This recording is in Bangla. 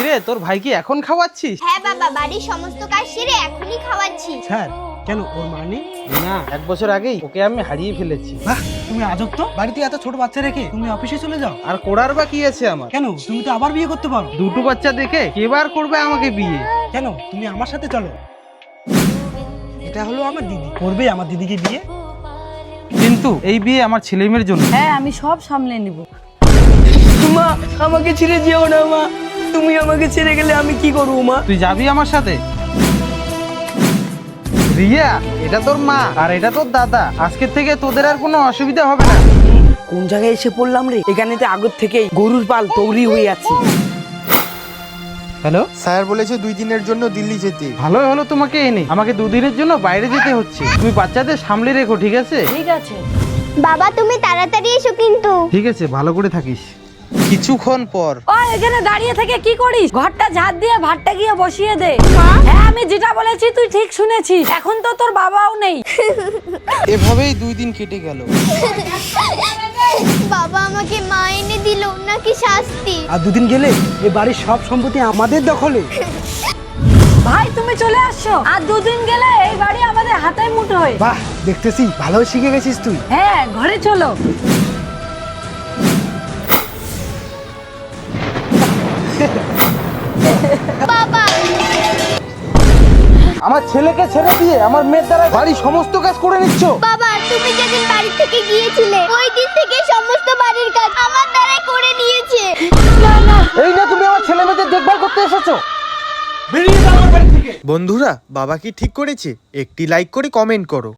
কিরে তোর ভাই কি এখন খাওয়াচ্ছিস? হ্যাঁ বাবা, বাড়ির সমস্ত কাজ সেরে এখনই খাওয়াচ্ছি। স্যার কেন ওর মা নেই? না, 1 বছর আগেই ওকে আমি হারিয়ে ফেলেছি। বাহ, তুমি আজব তো। বাড়িতে এত ছোট বাচ্চা রেখে তুমি অফিসে চলে যাও। আর করার বা কি আছে আমার? কেন, তুমি তো আবার বিয়ে করতে পারো। দুটো বাচ্চা দেখে কেবার করবে আমাকে বিয়ে? কেন, তুমি আমার সাথে চলো। এটা হলো আমার দিদি, করবে আমার দিদিকে বিয়ে। কিন্তু এই বিয়ে আমার ছেলে মেয়ের জন্য। হ্যাঁ, আমি সব সামলে নিব। মা, আমাকে ছেড়ে যেও না মা। তুমি আমাকে ছেড়ে গেলে আমি কি করবো মা? তুই যাবি আমার সাথে? রিয়া, এটা তোর মা আর এটা তোর দাদা। আজকের থেকে তোদের আর কোনো অসুবিধা হবে না। কোন জায়গায় এসে পড়লাম রে? এখানে তো আগর থেকেই গরুর পাল তৈরি হয়ে আছে। হ্যালো, স্যার বলেছে 2 দিনের জন্য দিল্লি যেতে। ভালোই হলো তোমাকে এনে। আমাকে 2 দিনের জন্য বাইরে যেতে হচ্ছে। তুমি বাচ্চাদের সামলে রেখো, ঠিক আছে? ঠিক আছে। বাবা তুমি তাড়াতাড়ি এসো কিন্তু। ঠিক আছে, ভালো করে থাকিস। কিছুক্ষণ পর ও এখানে দাঁড়িয়ে থেকে কি করিস? ঘরটা ঝাড় দিয়ে ভাতটা গিয়ে বসিয়ে দে। মা? হ্যাঁ, আমি যেটা বলেছি তুই ঠিক শুনেছিস। এখন তো তোর বাবাও নেই। এভাবেই 2 দিন কেটে গেল। বাবা আমাকে মা এনে দিল নাকি শাস্তি? আর দুদিন গেলে এই বাড়ির সব সম্পত্তি আমাদের দখলে। ভাই তুমি চলে আসছো। আর 2 দিন গেলে এই বাড়ি আমাদের হাতে মুঠোয়। বাহ, দেখতেছি ভালো শিখে গেছিস তুই। হ্যাঁ, ঘরে চলো। বাবা আমার ছেলেকে ছেড়ে দিয়ে আমার মেয়ের দ্বারা বাড়ির সমস্ত কাজ করে নিচ্ছ। বাবা, তুমি যেদিন বাড়ি থেকে গিয়েছিলে ওই দিন থেকে সমস্ত বাড়ির কাজ আমার দ্বারাই করে নিয়েছে। এই না তুমি আমার ছেলে মেয়েদের দেখভাল করতে এসেছো? বন্ধুরা, বাবা কি ঠিক করেছে? একটি লাইক করে কমেন্ট করো।